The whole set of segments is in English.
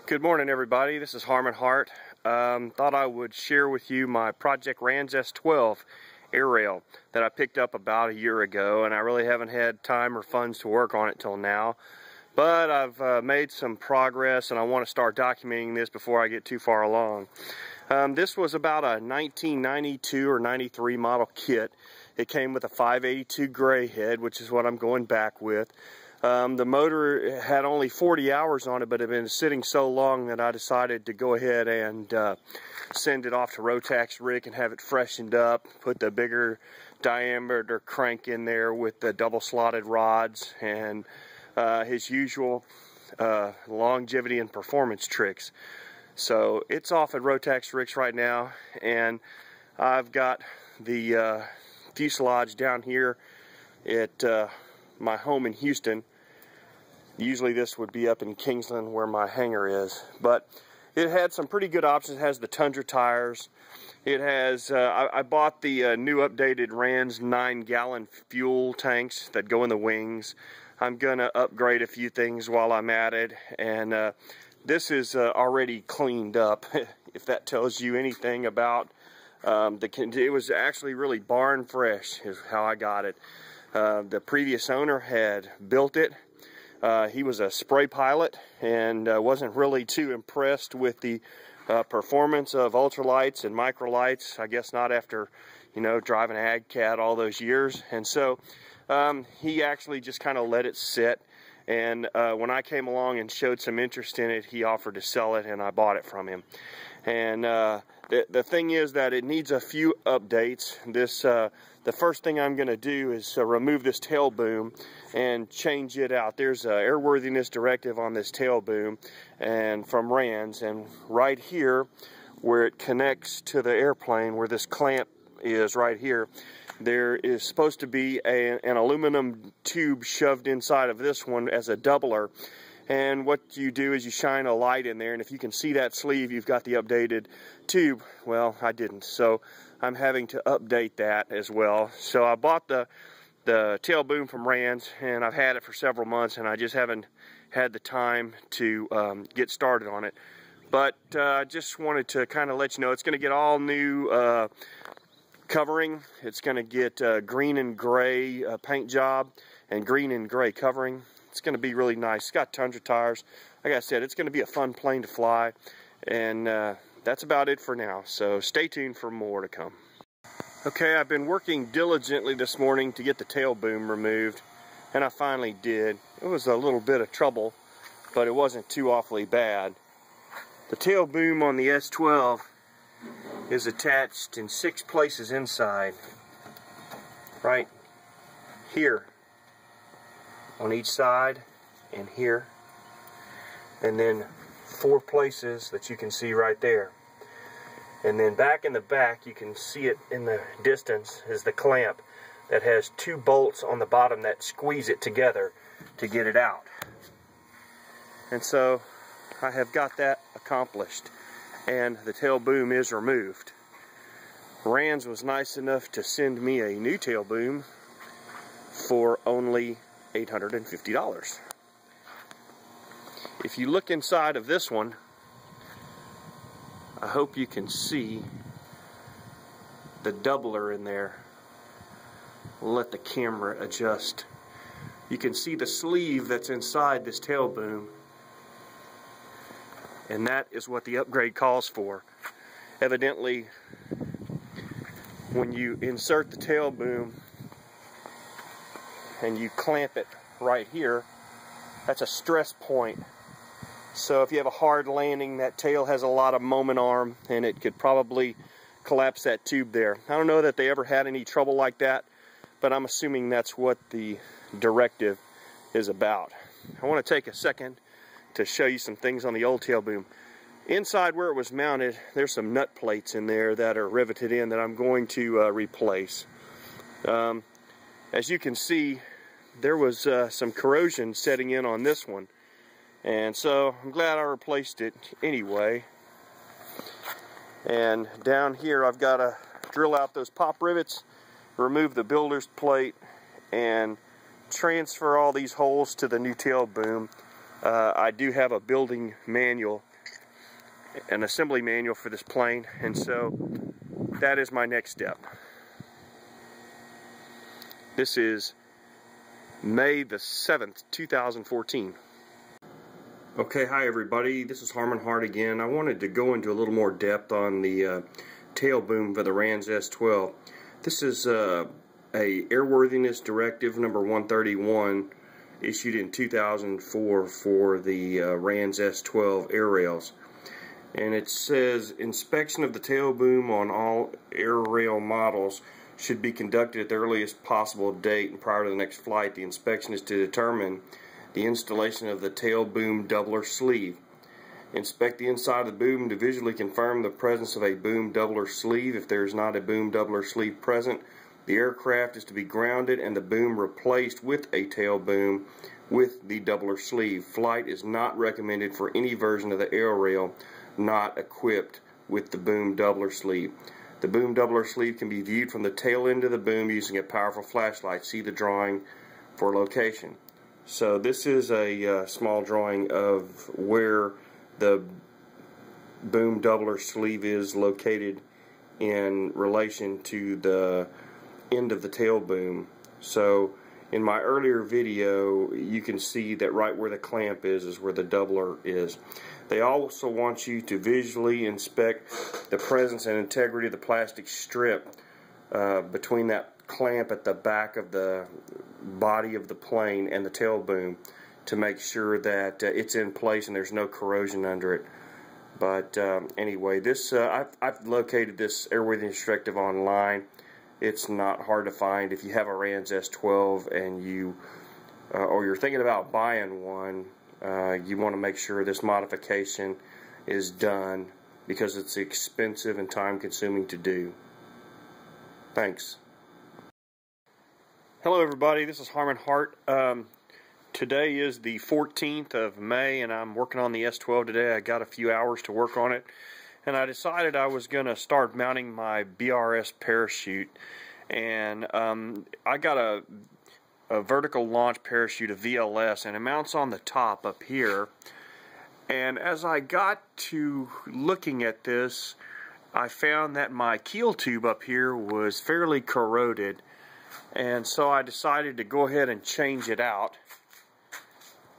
Good morning, everybody. This is Harmon Hart. Thought I would share with you my Project Rans S-12 air rail that I picked up about a year ago, and I really haven't had time or funds to work on it till now. But I've made some progress, and I want to start documenting this before I get too far along. This was about a 1992 or 93 model kit. It came with a 582 gray head, which is what I'm going back with. The motor had only 40 hours on it, but it had been sitting so long that I decided to go ahead and send it off to Rotax Rick and have it freshened up, put the bigger diameter crank in there with the double slotted rods and his usual longevity and performance tricks. So it's off at Rotax Rick's right now, and I've got the fuselage down here at my home in Houston. Usually this would be up in Kingsland where my hangar is, but it had some pretty good options. It has the Tundra tires. It has, I bought the new updated Rans 9-gallon fuel tanks that go in the wings. I'm gonna upgrade a few things while I'm at it, and this is already cleaned up, if that tells you anything about it was actually really barn fresh is how I got it. The previous owner had built it. He was a spray pilot and wasn't really too impressed with the performance of ultralights and microlights. I guess not after, you know, driving an ag cat all those years. And so he actually just kind of let it sit. And when I came along and showed some interest in it, he offered to sell it, and I bought it from him. And the thing is that it needs a few updates. The first thing I'm going to do is remove this tail boom and change it out. There's an airworthiness directive on this tail boom and from Rans, and right here where it connects to the airplane, where this clamp is right here, there is supposed to be an aluminum tube shoved inside of this one as a doubler. And what you do is you shine a light in there, and if you can see that sleeve, you've got the updated tube. Well, I didn't, so I'm having to update that as well. So I bought the tail boom from Rans, and I've had it for several months, and I just haven't had the time to get started on it. But I just wanted to kind of let you know it's going to get all new covering. It's going to get green and gray paint job and green and gray covering. It's going to be really nice. It's got Tundra tires. Like I said, it's going to be a fun plane to fly, and that's about it for now. So stay tuned for more to come. Okay, I've been working diligently this morning to get the tail boom removed, and I finally did. It was a little bit of trouble, but it wasn't too awfully bad. The tail boom on the S-12 is attached in 6 places inside, right here on each side and here, and then 4 places that you can see right there. And then back in the back, you can see it in the distance, is the clamp that has 2 bolts on the bottom that squeeze it together to get it out. And so I have got that accomplished, and the tail boom is removed. Rans was nice enough to send me a new tail boom for only $850. If you look inside of this one, I hope you can see the doubler in there. We'll let the camera adjust. You can see the sleeve that's inside this tail boom, and that is what the upgrade calls for. Evidently, when you insert the tail boom and you clamp it right here, that's a stress point. So if you have a hard landing, that tail has a lot of moment arm, and it could probably collapse that tube there. I don't know that they ever had any trouble like that, but I'm assuming that's what the directive is about. I want to take a second to show you some things on the old tail boom. Inside where it was mounted, there's some nut plates in there that are riveted in that I'm going to replace. As you can see, there was some corrosion setting in on this one, and so I'm glad I replaced it anyway. And down here I've got to drill out those pop rivets, remove the builder's plate, and transfer all these holes to the new tail boom. I do have a building manual an assembly manual for this plane, and so that is my next step. This is May the 7th, 2014. Okay, hi everybody, this is Harmon Hart again. I wanted to go into a little more depth on the tail boom for the Rans S-12. This is a Airworthiness Directive number 131 issued in 2004 for the Rans S-12 air rails. And it says, inspection of the tail boom on all air rail models should be conducted at the earliest possible date and prior to the next flight. The inspection is to determine the installation of the tail boom doubler sleeve. Inspect the inside of the boom to visually confirm the presence of a boom doubler sleeve. If there is not a boom doubler sleeve present, the aircraft is to be grounded and the boom replaced with a tail boom with the doubler sleeve. Flight is not recommended for any version of the air rail not equipped with the boom doubler sleeve. The boom doubler sleeve can be viewed from the tail end of the boom using a powerful flashlight. See the drawing for location. So this is a small drawing of where the boom doubler sleeve is located in relation to the end of the tail boom. So in my earlier video, you can see that right where the clamp is where the doubler is. They also want you to visually inspect the presence and integrity of the plastic strip between that clamp at the back of the body of the plane and the tail boom to make sure that it's in place and there's no corrosion under it. But anyway, this I've located this Airworthiness Directive online. It's not hard to find. If you have a Rans S-12 and you or you're thinking about buying one, you want to make sure this modification is done because it's expensive and time-consuming to do. Thanks. Hello everybody, this is Harmon Hart. Today is the 14th of May and I'm working on the S-12 today. I got a few hours to work on it and I decided I was going to start mounting my BRS parachute, and I got a vertical launch parachute, a VLS, and it mounts on the top up here. And as I got to looking at this, I found that my keel tube up here was fairly corroded, and so I decided to go ahead and change it out.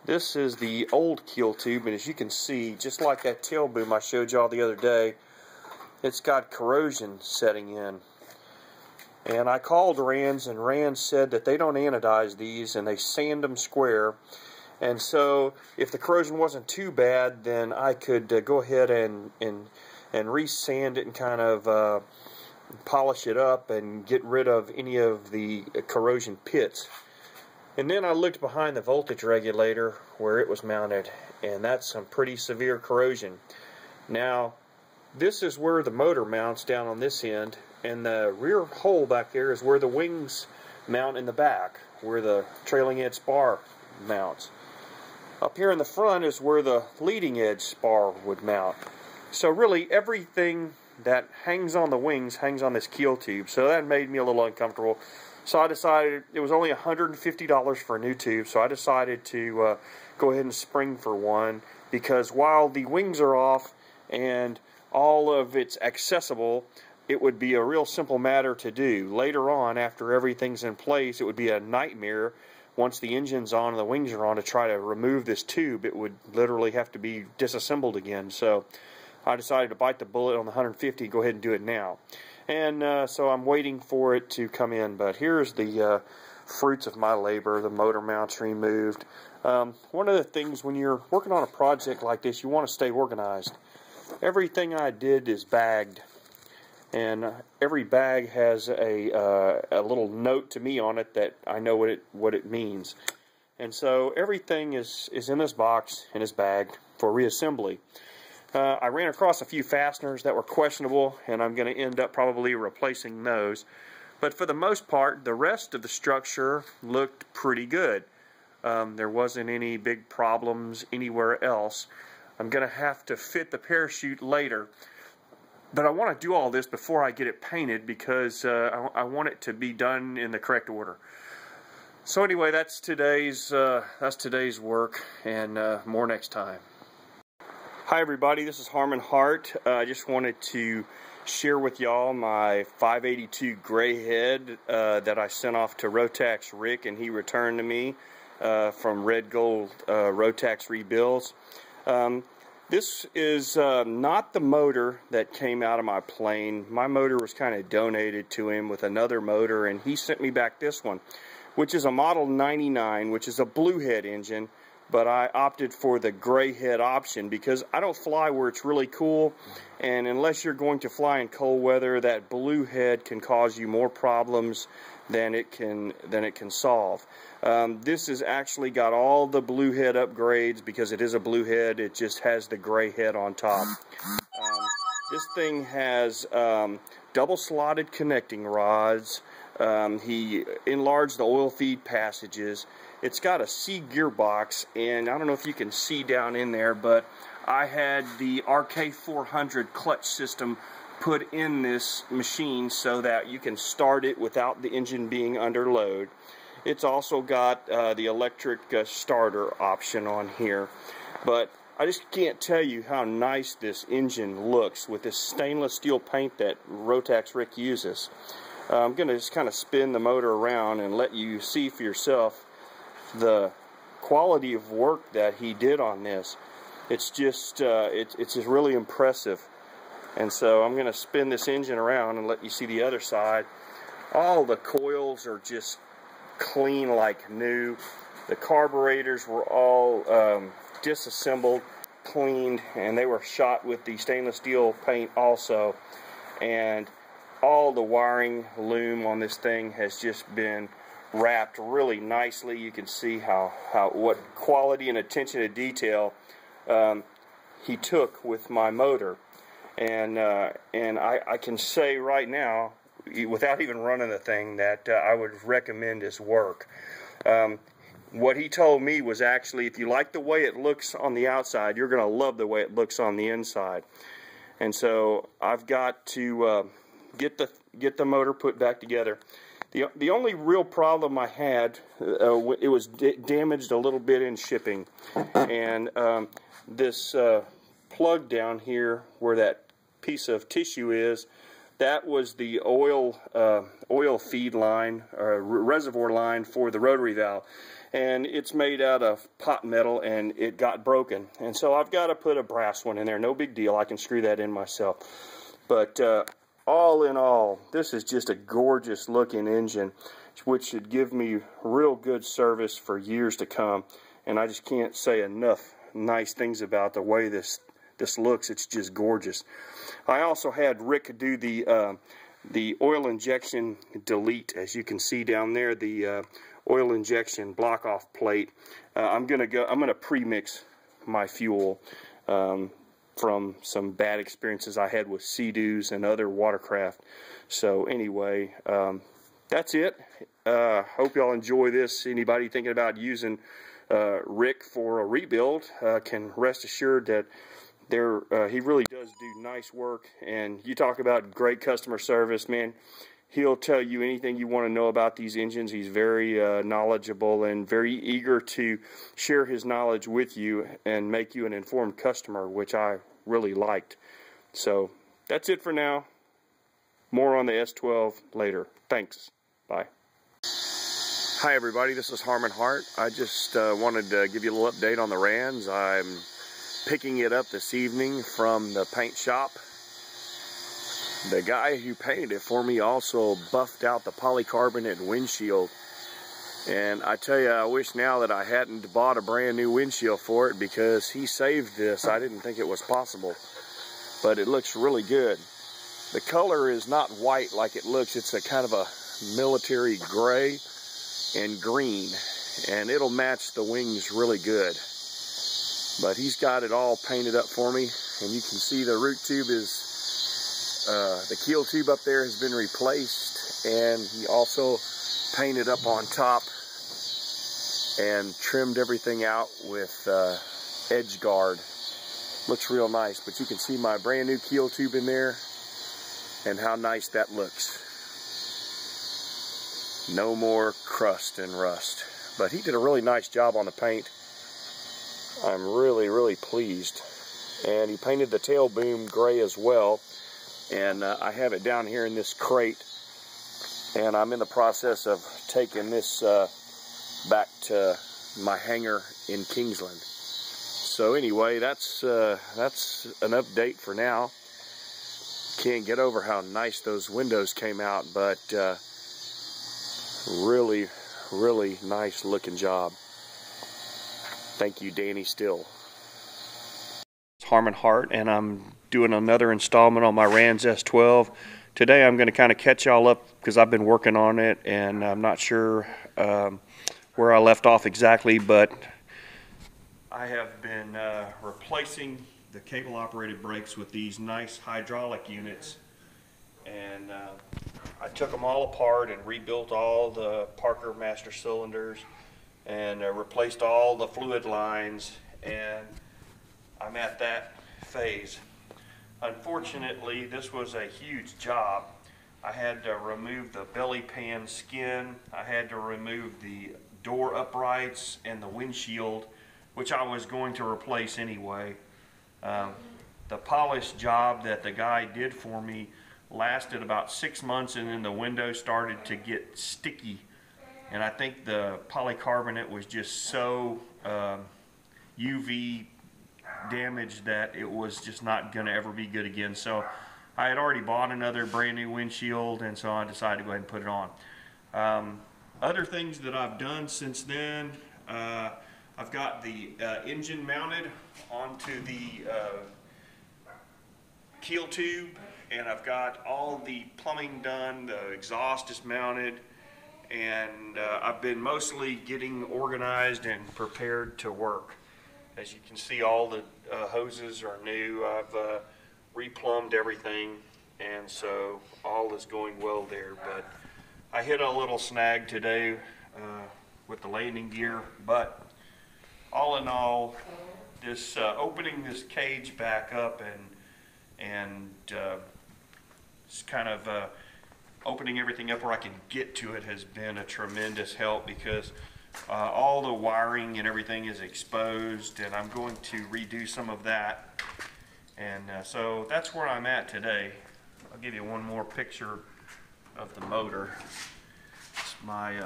This is the old keel tube, and as you can see, just like that tail boom I showed y'all the other day, it's got corrosion setting in. And I called Rans, and Rans said that they don't anodize these and they sand them square. And so if the corrosion wasn't too bad, then I could go ahead and re-sand it and kind of polish it up and get rid of any of the corrosion pits. And then I looked behind the voltage regulator where it was mounted, and that's some pretty severe corrosion. Now, this is where the motor mounts down on this end, and the rear hole back there is where the wings mount in the back, where the trailing edge spar mounts. Up here in the front is where the leading edge spar would mount. So really everything that hangs on the wings hangs on this keel tube, so that made me a little uncomfortable. So I decided it was only $150 for a new tube, so I decided to go ahead and spring for one, because while the wings are off and all of it's accessible, it would be a real simple matter to do. Later on, after everything's in place, it would be a nightmare once the engine's on and the wings are on to try to remove this tube. It would literally have to be disassembled again. So I decided to bite the bullet on the 150 and go ahead and do it now. And so I'm waiting for it to come in, but here's the fruits of my labor. The motor mounts removed. One of the things when you're working on a project like this, you want to stay organized. Everything I did is bagged, and every bag has a little note to me on it that I know what it means. And so everything is in this box, in this bag, for reassembly. I ran across a few fasteners that were questionable, and I'm going to end up probably replacing those. But for the most part, the rest of the structure looked pretty good. There wasn't any big problems anywhere else. I'm going to have to fit the parachute later. But I want to do all this before I get it painted, because I want it to be done in the correct order. So anyway, that's today's work, and more next time. Hi everybody, this is Harmon Hart. I just wanted to share with y'all my 582 gray head that I sent off to Rotax Rick and he returned to me from Red Gold Rotax Rebuilds. This is not the motor that came out of my plane. My motor was kind of donated to him with another motor, and he sent me back this one, which is a Model 99, which is a blue head engine. But I opted for the gray head option because I don't fly where it's really cool, and unless you're going to fly in cold weather, that blue head can cause you more problems than it can solve. This has actually got all the blue head upgrades because it is a blue head. It just has the gray head on top. This thing has double slotted connecting rods. He enlarged the oil feed passages. It's got a C gearbox, and I don't know if you can see down in there, but I had the RK400 clutch system put in this machine so that you can start it without the engine being under load. It's also got the electric starter option on here, but I just can't tell you how nice this engine looks with this stainless steel paint that Rotax Rick uses. I'm going to just kind of spin the motor around and let you see for yourself the quality of work that he did on this. It's just really impressive. And so I'm going to spin this engine around and let you see the other side. All the coils are just clean like new. The carburetors were all disassembled, cleaned, and they were shot with the stainless steel paint also. And all the wiring loom on this thing has just been wrapped really nicely. You can see what quality and attention to detail he took with my motor, and I can say right now, without even running the thing, that I would recommend his work. What he told me was actually, if you like the way it looks on the outside, you're going to love the way it looks on the inside. And so I've got to get the motor put back together. The only real problem I had, it was damaged a little bit in shipping, and this plug down here where that piece of tissue is, that was the oil feed line, or reservoir line for the rotary valve, and it's made out of pot metal, and it got broken, and so I've got to put a brass one in there. No big deal, I can screw that in myself. But all in all, this is just a gorgeous looking engine, which should give me real good service for years to come. And I just can't say enough nice things about the way this looks. It's just gorgeous. I also had Rick do the oil injection delete, as you can see down there, the oil injection block off plate. I'm gonna pre-mix my fuel from some bad experiences I had with Sea-Doos and other watercraft. So anyway, that's it. Hope y'all enjoy this. Anybody thinking about using Rick for a rebuild can rest assured that he really does do nice work. And you talk about great customer service, man. He'll tell you anything you want to know about these engines. He's very knowledgeable and very eager to share his knowledge with you and make you an informed customer, which I really liked. So that's it for now. More on the S-12 later. Thanks. Bye. Hi everybody, this is Harmon Hart. I just wanted to give you a little update on the Rans. I'm picking it up this evening from the paint shop. The guy who painted it for me also buffed out the polycarbonate windshield. And I tell you, I wish now that I hadn't bought a brand new windshield for it, because he saved this. I didn't think it was possible. But it looks really good. The color is not white like it looks. It's a kind of a military gray and green. And it'll match the wings really good. But he's got it all painted up for me. And you can see the root tube is... the keel tube up there has been replaced, and he also painted up on top and trimmed everything out with edge guard. Looks real nice, but you can see my brand new keel tube in there and how nice that looks. No more crust and rust. But he did a really nice job on the paint. I'm really, really pleased. and he painted the tail boom gray as well. And I have it down here in this crate, and I'm in the process of taking this back to my hangar in Kingsland. So anyway, that's an update for now. Can't get over how nice those windows came out, but really nice looking job. Thank you, Danny Still. It's Harmon Hart, and I'm doing another installment on my Rans S-12. Today I'm going to kind of catch y'all up because I've been working on it, and I'm not sure where I left off exactly, but I have been replacing the cable operated brakes with these nice hydraulic units, and I took them all apart and rebuilt all the Parker master cylinders and replaced all the fluid lines, and I'm at that phase. Unfortunately, this was a huge job. I had to remove the belly pan skin, I had to remove the door uprights and the windshield, which I was going to replace anyway. The polish job that the guy did for me lasted about 6 months, and then the window started to get sticky, and I think the polycarbonate was just so UV damaged that it was just not going to ever be good again. So I had already bought another brand new windshield, and so I decided to go ahead and put it on. Other things that I've done since then, I've got the engine mounted onto the Keel Tube, and I've got all the plumbing done, the exhaust is mounted, and I've been mostly getting organized and prepared to work. As you can see, all the hoses are new. I've replumbed everything, and so all is going well there. But I hit a little snag today with the landing gear, but all in all, this opening this cage back up and just kind of opening everything up where I can get to it has been a tremendous help, because all the wiring and everything is exposed, and I'm going to redo some of that. And so that's where I'm at today. I'll give you one more picture of the motor. It's my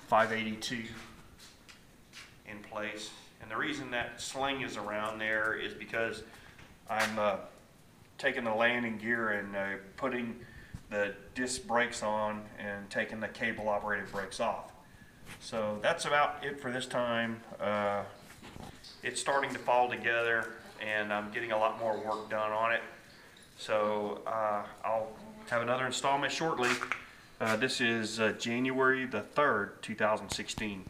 582 in place, and the reason that sling is around there is because I'm taking the landing gear and putting the disc brakes on and taking the cable operated brakes off. So that's about it for this time. It's starting to fall together, and I'm getting a lot more work done on it. So I'll have another installment shortly. This is January the 3rd, 2016.